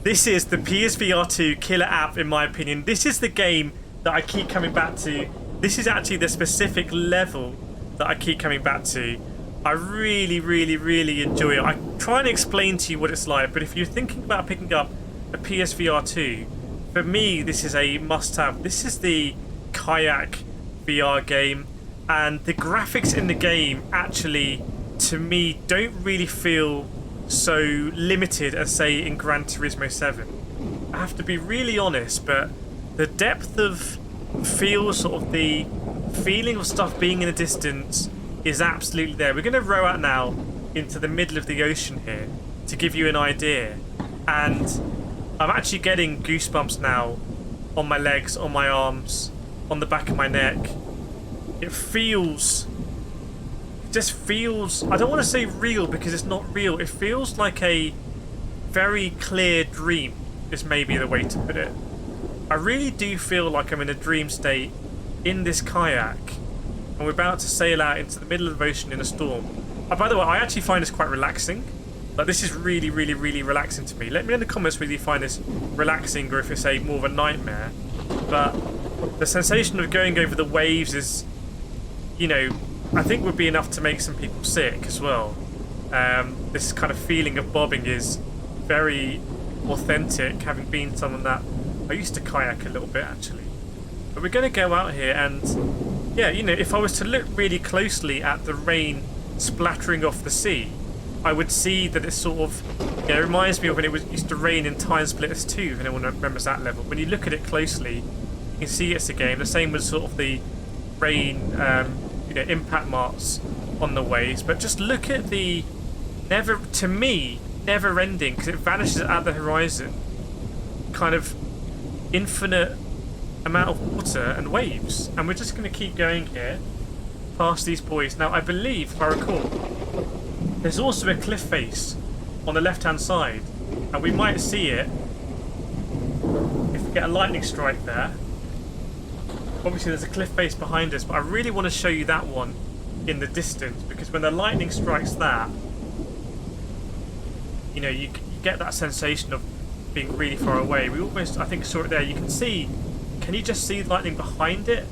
This is the PSVR2 killer app, in my opinion. This is the game that I keep coming back to. This is actually the specific level that I keep coming back to. I really, really, really enjoy it. I try and explain to you what it's like, but if you're thinking about picking up a PSVR2, for me, this is a must-have. This is the Kayak VR game, and the graphics in the game actually, to me, don't really feel so limited as, say, in Gran Turismo 7. I have to be really honest, but the depth of feel, sort of the feeling of stuff being in the distance, is absolutely there. We're going to row out now into the middle of the ocean here to give you an idea, and I'm actually getting goosebumps now on my legs, on my arms, on the back of my neck. It just feels, I don't want to say real because it's not real. It feels like a very clear dream is maybe the way to put it. I really do feel like I'm in a dream state in this kayak, and we're about to sail out into the middle of the ocean in a storm. By the way, I actually find this quite relaxing. Like, this is really, really, really relaxing to me. Let me know in the comments whether you find this relaxing or if it's more of a nightmare. But the sensation of going over the waves is, you know, I think would be enough to make some people sick as well. This kind of feeling of bobbing is very authentic, having been someone that I used to kayak a little bit actually. But we're going to go out here and, yeah, you know, if I was to look really closely at the rain splattering off the sea, I would see that it's sort of, you know, it reminds me of when it used to rain in Time Splitters 2, if anyone remembers that level. When you look at it closely, you can see it's a game. The same with sort of the rain, you know, impact marks on the waves. But just look at the to me, never ending, because it vanishes at the horizon, kind of infinite amount of water and waves. And we're just going to keep going here past these buoys. Now, I believe, if I recall, there's also a cliff face on the left-hand side, and we might see it if we get a lightning strike there. Obviously, there's a cliff face behind us, but I really want to show you that one in the distance, because when the lightning strikes that, you know, you get that sensation of being really far away. We almost, I think, saw it there. You can see, can you just see lightning behind it,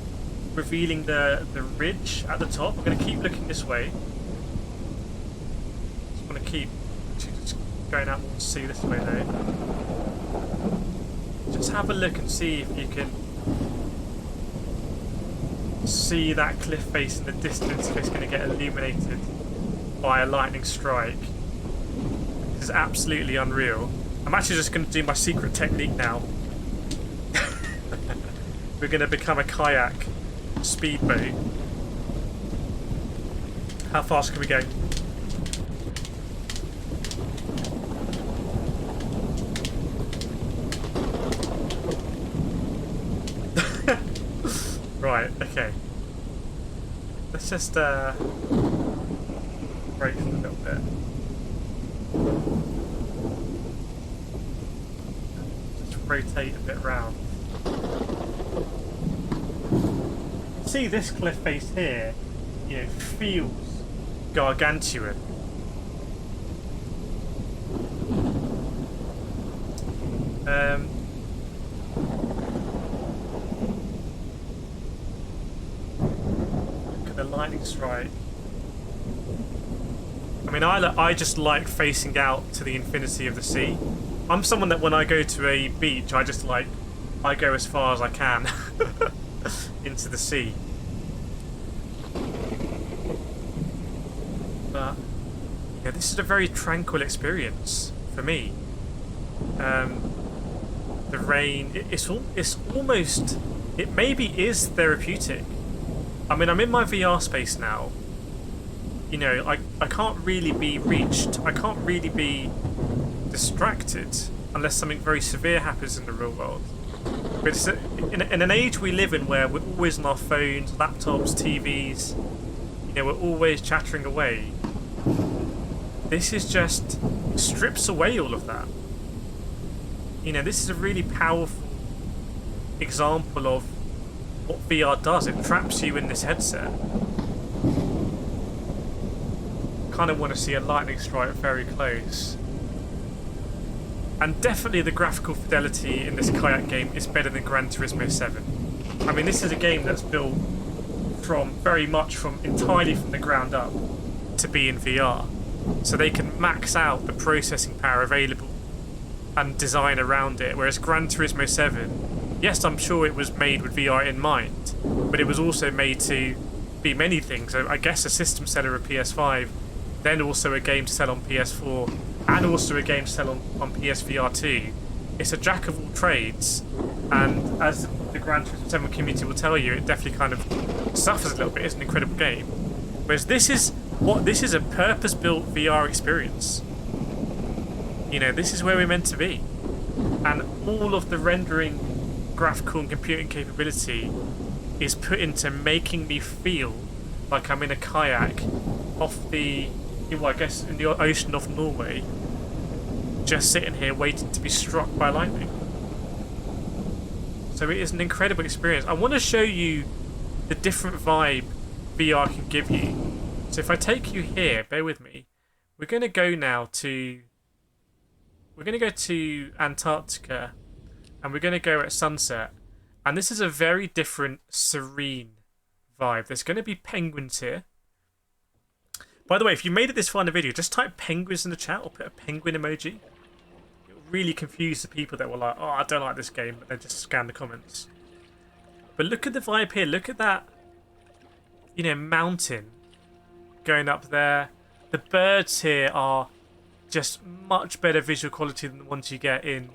revealing the ridge at the top? I'm going to keep looking this way. Just want to keep just going out to see this way though. Just have a look and see if you can see that cliff face in the distance, if it's going to get illuminated by a lightning strike. This is absolutely unreal. I'm actually just going to do my secret technique now. We're going to become a kayak speedboat. How fast can we go? Right, okay. Let's just brake a little bit. Just rotate a bit round. See this cliff face here, you know, feels gargantuan. Look at the lightning strike. I mean, I just like facing out to the infinity of the sea. I'm someone that when I go to a beach, I go as far as I can into the sea. But yeah, this is a very tranquil experience for me. The rain, it's almost, it maybe is therapeutic. I mean, I'm in my VR space now. You know, I can't really be reached. I can't really be distracted unless something very severe happens in the real world. But it's in an age we live in where we're always on our phones, laptops, TVs, you know, we're always chattering away. This is just strips away all of that. You know, this is a really powerful example of what VR does. It traps you in this headset. Kind of want to see a lightning strike very close. And definitely the graphical fidelity in this kayak game is better than Gran Turismo 7. I mean, this is a game that's built from entirely from the ground up to be in VR. So they can max out the processing power available and design around it. Whereas Gran Turismo 7, yes, I'm sure it was made with VR in mind, but it was also made to be many things. I guess a system seller of PS5, then also a game to sell on PS4, and also a game to sell on PSVR2. It's a jack of all trades, and as the Gran Turismo 7 community will tell you, it definitely kind of suffers a little bit. It's an incredible game. Whereas this is a purpose-built VR experience. You know, this is where we're meant to be. And all of the rendering, graphical and computing capability is put into making me feel like I'm in a kayak off the, well, I guess in the ocean off Norway, just sitting here waiting to be struck by lightning. So it is an incredible experience. I want to show you the different vibe VR can give you. So if I take you here, bear with me, we're going to go now to Antarctica, and we're going to go at sunset. And this is a very different, serene vibe. There's going to be penguins here. By the way, if you made it this far in the video, just type penguins in the chat or put a penguin emoji. It'll really confuse the people that were like, oh, I don't like this game, but then just scan the comments. But look at the vibe here. Look at that, you know, mountain going up there. The birds here are just much better visual quality than the ones you get in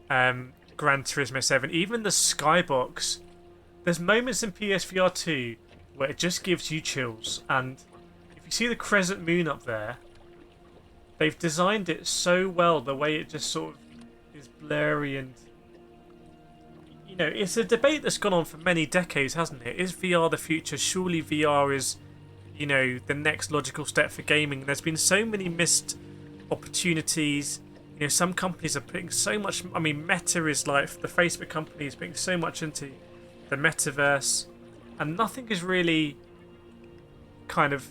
Gran Turismo 7. Even the skybox, there's moments in PSVR 2 where it just gives you chills. And if you see the crescent moon up there, they've designed it so well, the way it just sort of is blurry. And you know, it's a debate that's gone on for many decades, hasn't it? Is VR the future? Surely VR is, you know, the next logical step for gaming. There's been so many missed opportunities. You know, some companies are putting so much, I mean, Meta is like, the Facebook company is putting so much into the metaverse, and nothing is really kind of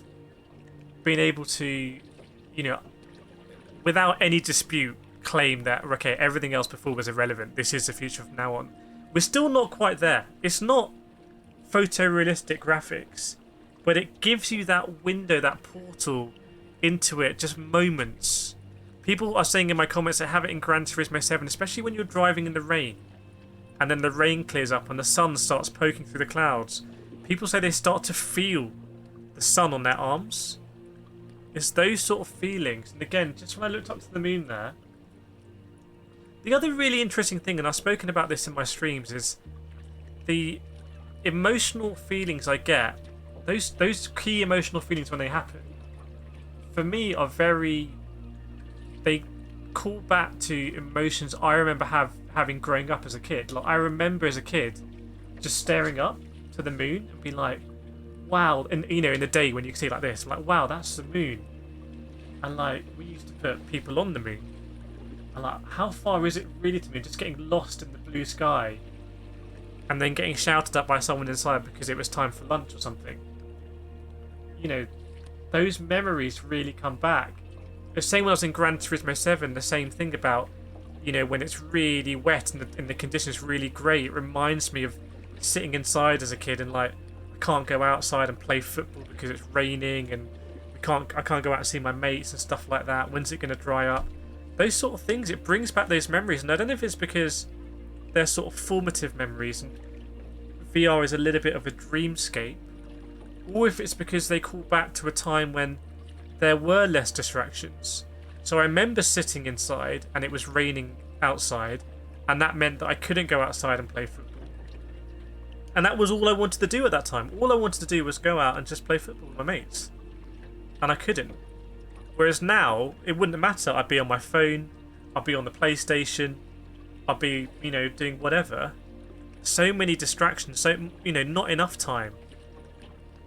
being able to, you know, without any dispute, claim that, okay, everything else before was irrelevant. This is the future from now on. We're still not quite there. It's not photorealistic graphics, but it gives you that window, that portal into it, just moments. People are saying in my comments they have it in Gran Turismo 7, especially when you're driving in the rain, and then the rain clears up and the sun starts poking through the clouds. People say they start to feel the sun on their arms. It's those sort of feelings. And again, just when I looked up to the moon there, the other really interesting thing, and I've spoken about this in my streams, is the emotional feelings I get. Those key emotional feelings when they happen, for me, are they call back to emotions I remember having growing up as a kid. Like, I remember as a kid just staring up to the moon and being like, wow. And you know, in the day when you see it like this, I'm like, wow, that's the moon. And like, we used to put people on the moon, and like, how far is it really to me? Just getting lost in the blue sky and then getting shouted at by someone inside because it was time for lunch or something. You know, those memories really come back. The same when I was in Gran Turismo 7, the same thing about, you know, when it's really wet and the conditions really great. It reminds me of sitting inside as a kid and like, I can't go outside and play football because it's raining, and I can't go out and see my mates and stuff like that. When's it going to dry up? Those sort of things, it brings back those memories. And I don't know if it's because they're sort of formative memories and VR is a little bit of a dreamscape, or if it's because they call back to a time when there were less distractions. So I remember sitting inside and it was raining outside, and that meant that I couldn't go outside and play football. And that was all I wanted to do at that time. All I wanted to do was go out and just play football with my mates. And I couldn't. Whereas now, it wouldn't matter. I'd be on my phone, I'd be on the PlayStation, I'd be, you know, doing whatever. So many distractions, so, you know, not enough time.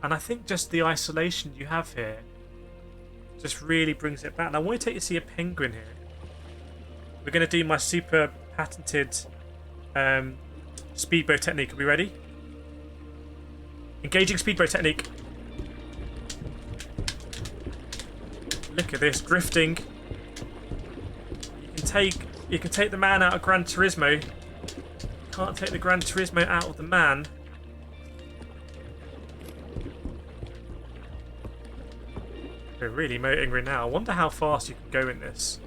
And I think just the isolation you have here just really brings it back. And I want to take you to see a penguin here. We're going to do my super patented speedboat technique. Are we ready? Engaging speedboat technique. Look at this, drifting. You can take You can take the man out of Gran Turismo. Can't take the Gran Turismo out of the man. We're really motoring now. I wonder how fast you can go in this.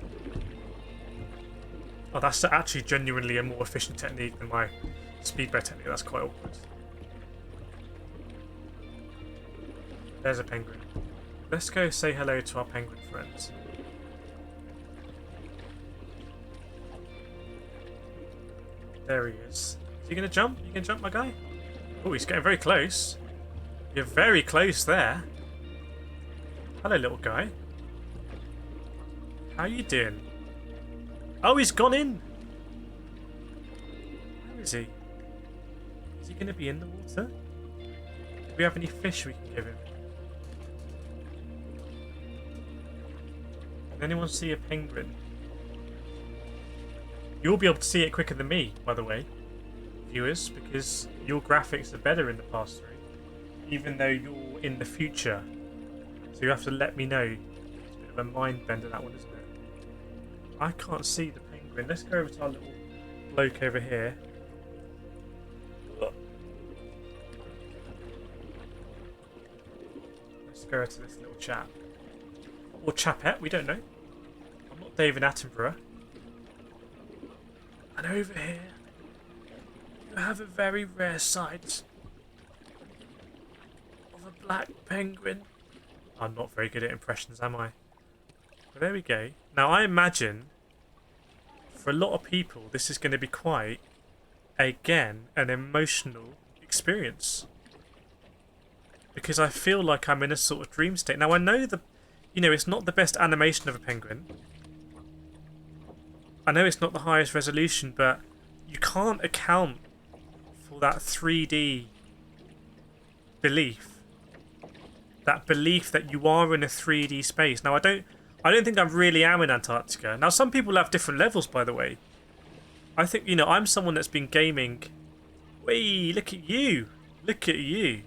Oh, that's actually genuinely a more efficient technique than my speedboat technique. That's quite awkward. There's a penguin. Let's go say hello to our penguin friends. There he is. Is he going to jump? You can jump, my guy? Oh, he's getting very close. You're very close there. Hello, little guy. How you doing? Oh, he's gone in. Where is he? Is he going to be in the water? Do we have any fish we can give him? Can anyone see a penguin? You'll be able to see it quicker than me, by the way, viewers, because your graphics are better in the past 3, even though you're in the future. So you have to let me know. It's a bit of a mind bender, that one, isn't it? I can't see the penguin. Let's go over to our little bloke over here. Let's go to this little chap. Or chapette, we don't know. I'm not David Attenborough. And over here, you have a very rare sight of a black penguin. I'm not very good at impressions, am I? But there we go. Now, I imagine for a lot of people, this is going to be quite, again, an emotional experience. Because I feel like I'm in a sort of dream state. Now, I know it's not the best animation of a penguin. I know it's not the highest resolution, but you can't account for that 3D belief. That belief that you are in a 3D space. Now, I don't think I really am in Antarctica. Now, some people have different levels, by the way. I think, I'm someone that's been gaming. Whee, look at you. Look at you.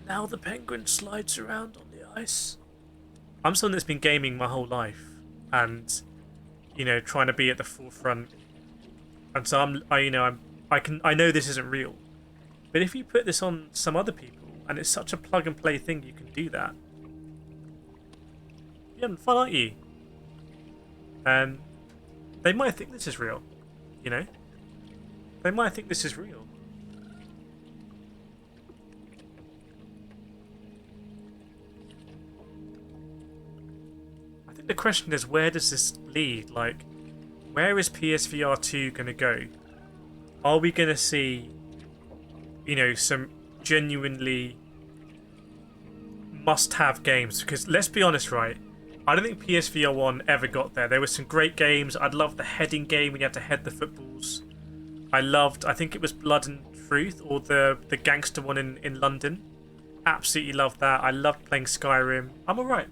Now the penguin slides around on the ice. I'm someone that's been gaming my whole life. And trying to be at the forefront, and so I know this isn't real. But if you put this on some other people, and it's such a plug and play thing, you can do that. You're having fun, aren't you? They might think this is real. They might think this is real. The question is, where does this lead? Like, where is PSVR2 going to go? Are we going to see, some genuinely must-have games? Because let's be honest, right? I don't think PSVR1 ever got there. There were some great games. I'd love the heading game when you had to head the footballs. I think it was Blood and Truth, or the gangster one in London. Absolutely loved that. I loved playing Skyrim. I'm alright.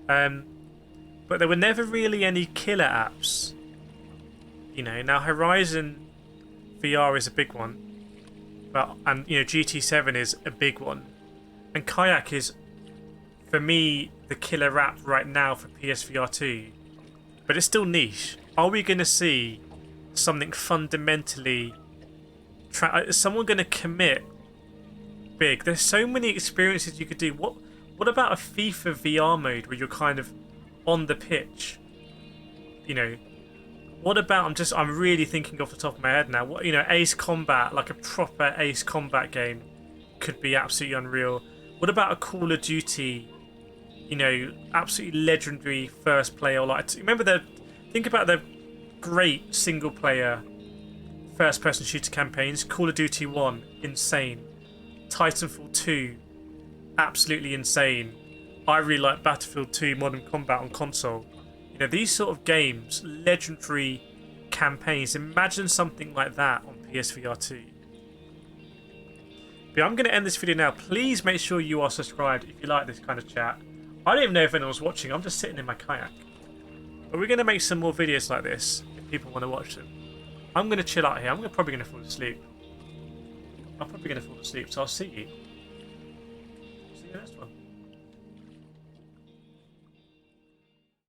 But there were never really any killer apps. Now Horizon VR is a big one. And GT7 is a big one. And Kayak is, for me, the killer app right now for PSVR2. But it's still niche. Are we going to see something fundamentally... is someone going to commit big? There's so many experiences you could do. What about a FIFA VR mode where you're kind of on the pitch? What about, I'm really thinking off the top of my head now. Ace Combat, like a proper Ace Combat game, could be absolutely unreal. What about a Call of Duty, absolutely legendary first player? Think about the great single player first person shooter campaigns. Call of Duty 1, insane. Titanfall 2, absolutely insane. I really like Battlefield 2 Modern Combat on console. These sort of games, legendary campaigns. Imagine something like that on PSVR 2. But I'm going to end this video now. Please make sure you are subscribed if you like this kind of chat. I don't even know if anyone's watching. I'm just sitting in my kayak. But we're going to make some more videos like this if people want to watch them. I'm going to chill out here. I'm probably going to fall asleep. So I'll see you. See you in the next one.